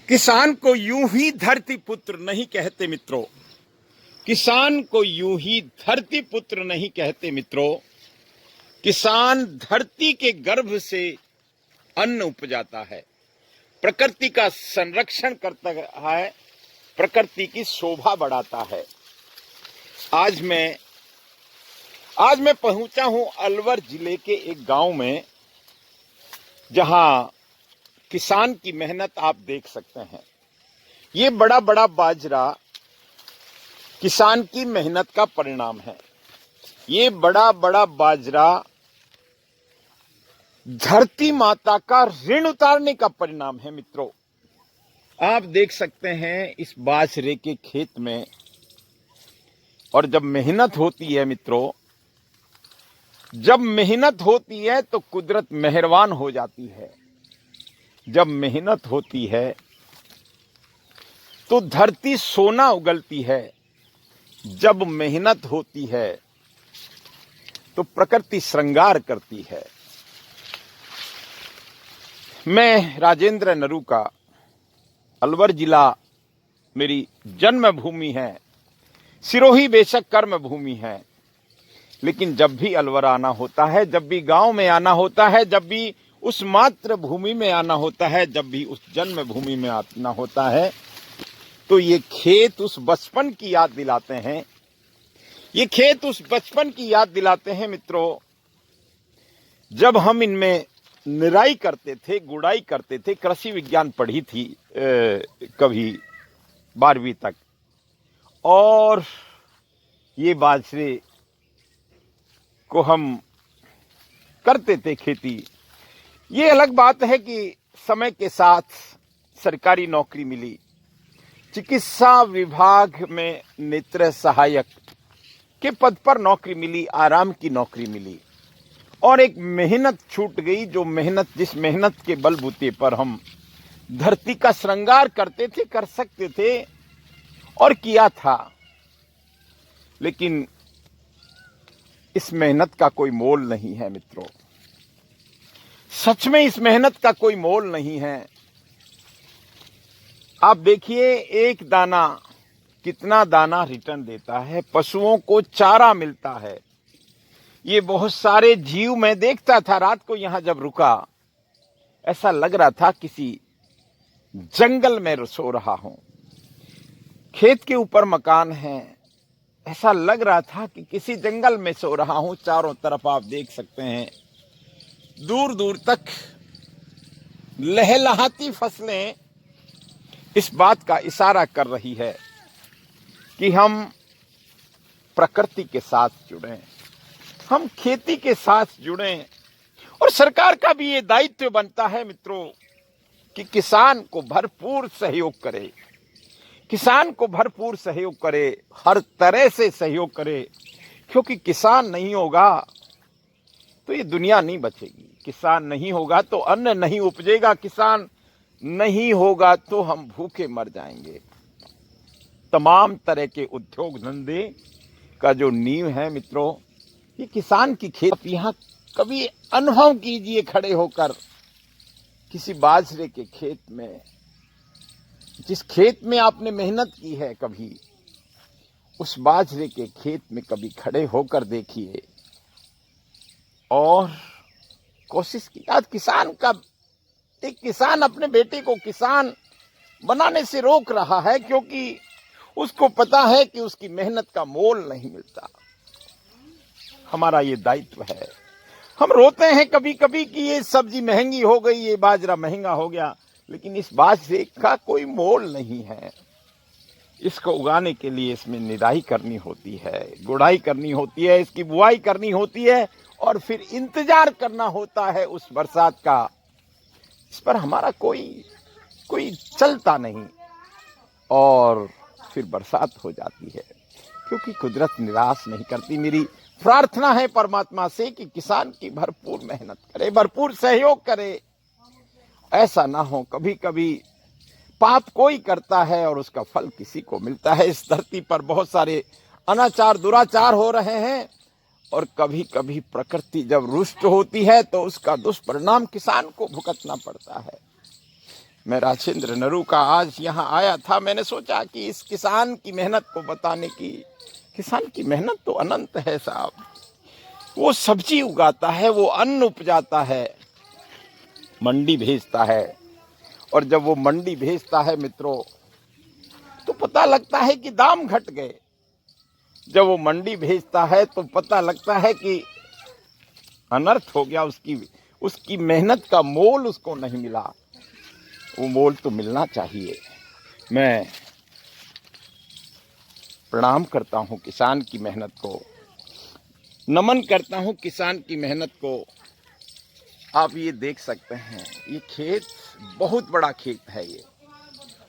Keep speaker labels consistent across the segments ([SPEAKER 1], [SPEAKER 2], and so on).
[SPEAKER 1] किसान को यूं ही धरती पुत्र नहीं कहते मित्रों। किसान को यूं ही धरती पुत्र नहीं कहते मित्रों। किसान धरती के गर्भ से अन्न उपजाता है, प्रकृति का संरक्षण करता है, प्रकृति की शोभा बढ़ाता है। आज मैं पहुंचा हूं अलवर जिले के एक गांव में, जहां किसान की मेहनत आप देख सकते हैं। ये बड़ा बड़ा बाजरा किसान की मेहनत का परिणाम है। ये बड़ा बड़ा बाजरा धरती माता का ऋण उतारने का परिणाम है मित्रों। आप देख सकते हैं इस बाजरे के खेत में, और जब मेहनत होती है मित्रों, जब मेहनत होती है तो कुदरत मेहरबान हो जाती है। जब मेहनत होती है तो धरती सोना उगलती है। जब मेहनत होती है तो प्रकृति श्रृंगार करती है। मैं राजेंद्र नरूका, अलवर जिला मेरी जन्मभूमि है। सिरोही बेशक कर्म भूमि है, लेकिन जब भी अलवर आना होता है, जब भी गांव में आना होता है, जब भी उस मातृभूमि में आना होता है, जब भी उस जन्मभूमि में आना होता है, तो ये खेत उस बचपन की याद दिलाते हैं। ये खेत उस बचपन की याद दिलाते हैं मित्रों, जब हम इनमें निराई करते थे, गुड़ाई करते थे। कृषि विज्ञान पढ़ी थी कभी 12वीं तक, और ये बाजरे को हम करते थे खेती। ये अलग बात है कि समय के साथ सरकारी नौकरी मिली, चिकित्सा विभाग में नेत्र सहायक के पद पर नौकरी मिली, आराम की नौकरी मिली, और एक मेहनत छूट गई। जो मेहनत, जिस मेहनत के बलबूते पर हम धरती का श्रृंगार करते थे, कर सकते थे और किया था, लेकिन इस मेहनत का कोई मोल नहीं है मित्रों। सच में इस मेहनत का कोई मोल नहीं है। आप देखिए, एक दाना कितना दाना रिटर्न देता है। पशुओं को चारा मिलता है। ये बहुत सारे जीव, मैं देखता था रात को यहां जब रुका, ऐसा लग रहा था किसी जंगल में सो रहा हूं। खेत के ऊपर मकान है, ऐसा लग रहा था कि किसी जंगल में सो रहा हूं। चारों तरफ आप देख सकते हैं, दूर दूर तक लहलहाती फसलें इस बात का इशारा कर रही है कि हम प्रकृति के साथ जुड़ें, हम खेती के साथ जुड़ें। और सरकार का भी ये दायित्व बनता है मित्रों कि किसान को भरपूर सहयोग करे, किसान को भरपूर सहयोग करे, हर तरह से सहयोग करे, क्योंकि किसान नहीं होगा तो ये दुनिया नहीं बचेगी। किसान नहीं होगा तो अन्न नहीं उपजेगा, किसान नहीं होगा तो हम भूखे मर जाएंगे। तमाम तरह के उद्योग धंधे का जो नींव है मित्रों, ये किसान की खेत। यहां कभी अनुभव कीजिए खड़े होकर, किसी बाजरे के खेत में, जिस खेत में आपने मेहनत की है, कभी उस बाजरे के खेत में कभी खड़े होकर देखिए और कोशिश की। आज किसान का, एक किसान अपने बेटे को किसान बनाने से रोक रहा है, क्योंकि उसको पता है कि उसकी मेहनत का मोल नहीं मिलता। हमारा ये दायित्व है। हम रोते हैं कभी कभी कि ये सब्जी महंगी हो गई, ये बाजरा महंगा हो गया, लेकिन इस बाजरे का कोई मोल नहीं है। इसको उगाने के लिए इसमें निराई करनी होती है, गुड़ाई करनी होती है, इसकी बुआई करनी होती है, और फिर इंतजार करना होता है उस बरसात का। इस पर हमारा कोई चलता नहीं, और फिर बरसात हो जाती है, क्योंकि कुदरत निराश नहीं करती। मेरी प्रार्थना है परमात्मा से कि किसान की भरपूर मेहनत करे, भरपूर सहयोग करे। ऐसा ना हो, कभी कभी पाप कोई करता है और उसका फल किसी को मिलता है। इस धरती पर बहुत सारे अनाचार, दुराचार हो रहे हैं, और कभी कभी प्रकृति जब रुष्ट होती है तो उसका दुष्परिणाम किसान को भुगतना पड़ता है। मैं राजेंद्र नरू का आज यहाँ आया था। मैंने सोचा कि इस किसान की मेहनत को बताने की। किसान की मेहनत तो अनंत है साहब। वो सब्जी उगाता है, वो अन्न उपजाता है, मंडी भेजता है, और जब वो मंडी भेजता है मित्रों, तो पता लगता है कि दाम घट गए। जब वो मंडी भेजता है तो पता लगता है कि अनर्थ हो गया, उसकी मेहनत का मोल उसको नहीं मिला। वो मोल तो मिलना चाहिए। मैं प्रणाम करता हूँ किसान की मेहनत को, नमन करता हूँ किसान की मेहनत को। आप ये देख सकते हैं, ये खेत बहुत बड़ा खेत है ये,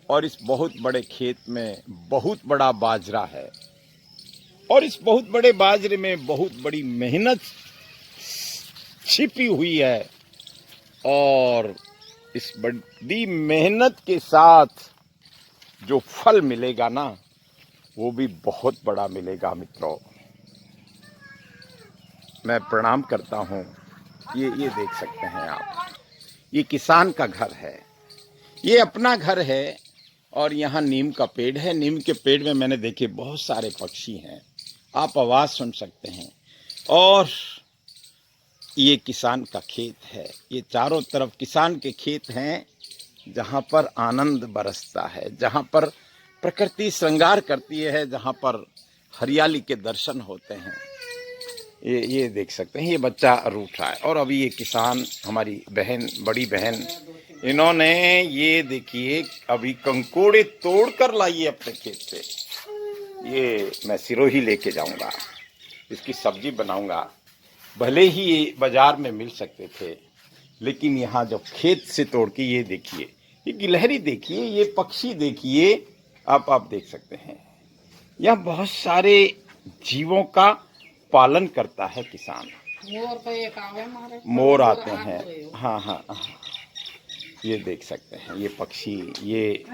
[SPEAKER 1] और इस बहुत बड़े खेत में बहुत बड़ा बाजरा है, और इस बहुत बड़े बाजरे में बहुत बड़ी मेहनत छिपी हुई है, और इस बड़ी मेहनत के साथ जो फल मिलेगा ना, वो भी बहुत बड़ा मिलेगा मित्रों। मैं प्रणाम करता हूँ। ये देख सकते हैं आप, ये किसान का घर है, ये अपना घर है, और यहाँ नीम का पेड़ है। नीम के पेड़ में मैंने देखे बहुत सारे पक्षी हैं, आप आवाज़ सुन सकते हैं। और ये किसान का खेत है, ये चारों तरफ किसान के खेत हैं, जहाँ पर आनंद बरसता है, जहाँ पर प्रकृति श्रृंगार करती है, जहाँ पर हरियाली के दर्शन होते हैं। ये देख सकते हैं, ये बच्चा रूठ रहा है। और अभी ये किसान, हमारी बहन, बड़ी बहन, इन्होंने ये देखिए अभी कंकोड़े तोड़ कर लाई है अपने खेत से। ये मैं सिरोही लेके जाऊंगा, इसकी सब्जी बनाऊंगा। भले ही ये बाजार में मिल सकते थे, लेकिन यहाँ जब खेत से तोड़ के, ये देखिए, ये गिलहरी देखिए, ये पक्षी देखिए, आप देख सकते हैं। यह बहुत सारे जीवों का पालन करता है किसान। मोर आते हैं, हाँ हाँ हाँ, ये देख सकते हैं, ये पक्षी, ये